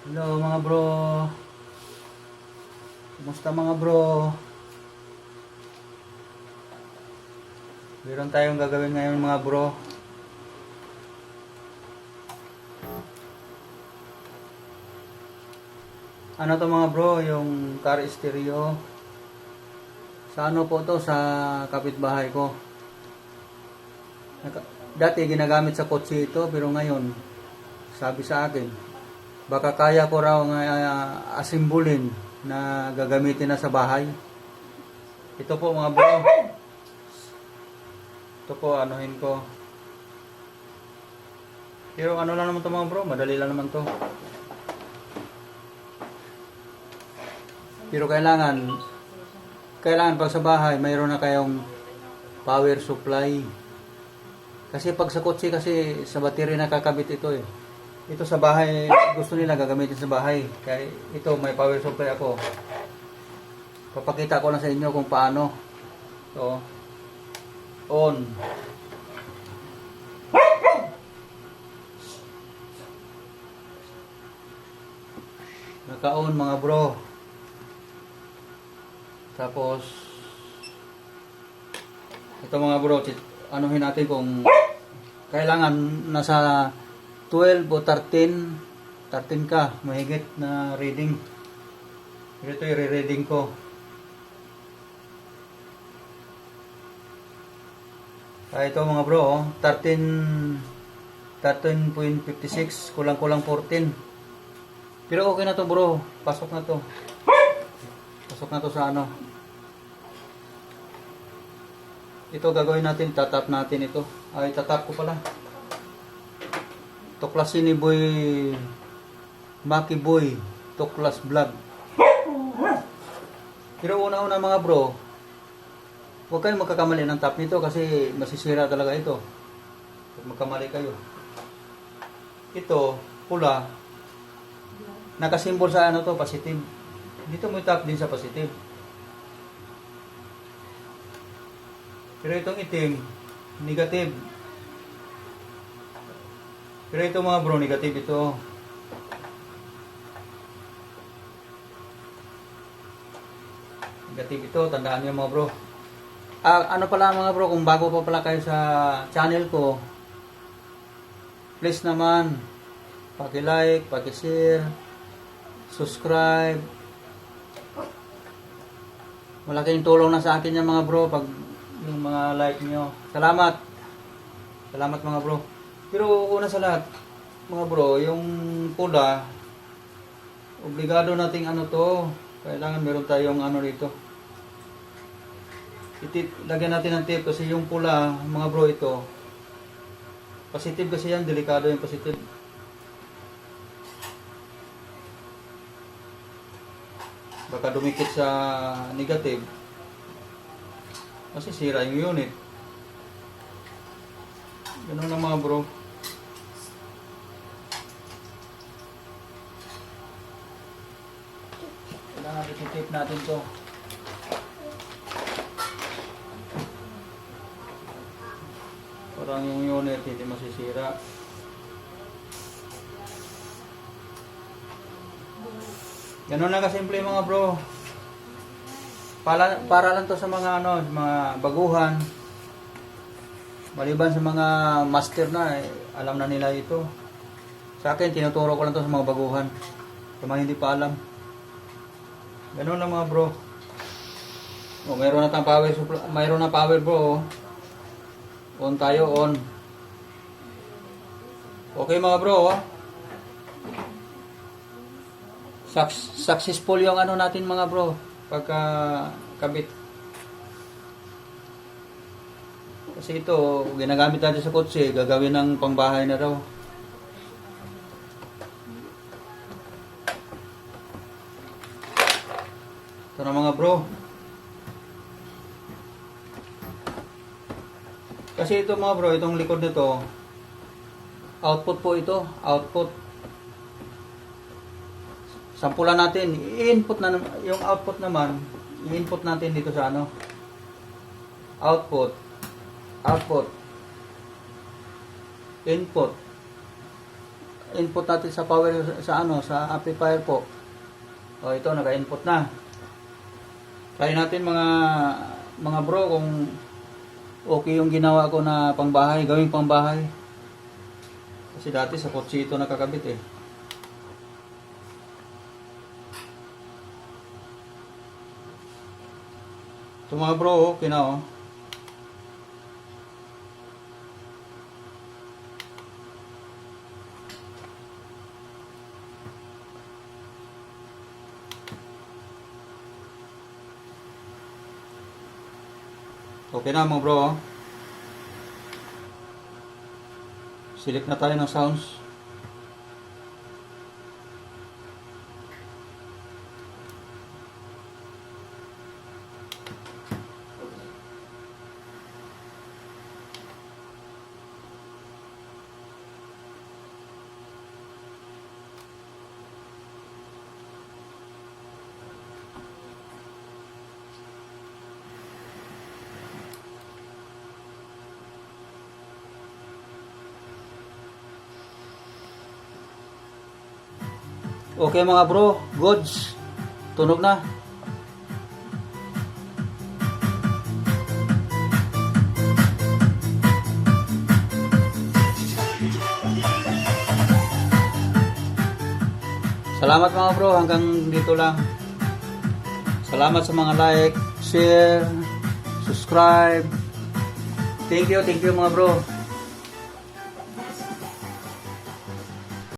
Hello mga bro. Kumusta mga bro? Meron tayong gagawin ngayon mga bro. Ano to mga bro? Yung car stereo. Sa ano po to? Sa kapitbahay ko. Dati ginagamit sa kotse ito, pero ngayon sabi sa akin, baka kaya ko raw asimbulin na gagamitin na sa bahay. Ito po mga bro. Ito po, anuhin ko. Pero ano lang naman to mga bro, madali lang naman to. Pero kailangan pag sa bahay, mayroon na kayong power supply. Kasi pag sa kotse kasi sa battery nakakabit ito eh. Ito sa bahay, gusto nila gagamitin sa bahay. Kaya ito may power supply ako. Papakita ko lang sa inyo kung paano. So, on. Naka-on mga bro. Tapos ito mga bro, anuhin natin kung kailangan nasa 12 o 13 ka, mahigit na reading. Ito i-reading ko. Ito mga bro, 13.56, kulang-kulang 14. Pero okay na to bro, pasok na to. Pasok na to sa ano. Ito gagawin natin, tatap natin ito. Ay, tatap ko pala. Tuklasin ni Boy Maki Boy, Tuklas Vlog. Pero una-una mga bro, huwag kayong magkakamali ng tap nito kasi masisira talaga ito. Huwag magkamali kayo. Ito, pula. Nakasimbol sa ano to, positive. Dito mo tap din sa positive. Pero itong itim, negative. Pero ito mga bro, negative ito. Negative ito, tandaan nyo mga bro. Ano pala mga bro, kung bago pa pala kayo sa channel ko, please naman, paki-like, paki-share, subscribe. Malaking tulong na sa akin yung mga bro pag yung mga like nyo. Salamat. Salamat mga bro. Pero una sa lahat, mga bro, yung pula, obligado nating ano to. Kailangan meron tayong ano dito. Lagyan natin ng tape kasi yung pula, mga bro, ito. Positive kasi yan, delikado yung positive. Baka dumikit sa negative. Kasi sira yung unit. Ganun lang mga bro. Kailangan ititip natin to. Parang yung unit hindi masisira. Ganun lang kasimple mga bro. Para lang to sa mga ano, mga baguhan. Maliban sa mga master na, alam na nila ito. Sa akin, tinuturo ko lang to sa mga baguhan. Sa mga hindi pa alam. Ganun lang mga bro. Oh, mayroon na tayong power supply, mayroon na power bro. On tayo, on. Okay mga bro. Successful yung ano natin mga bro. Pagka kabit. Kasi ito, ginagamit natin sa kotse, gagawin ng pangbahay na raw. Ito na mga bro. Kasi ito mga bro, itong likod nito, output po ito, output. Sampulan natin, i-input na yung output naman, i-input natin dito sa ano. Output, input. input natin sa power sa ano, sa amplifier po. O ito, naka-input na. Try natin mga bro kung okay yung ginawa ko na pangbahay, gawing pangbahay. Kasi dati sa kotse ito nakakabit eh. Ito mga bro, okay na oh. Okay na mga bro. Select na tayo ng sounds. Okay mga bro, goods. Tunog na. Salamat mga bro, hanggang dito lang. Salamat sa mga like, share, subscribe. Thank you mga bro.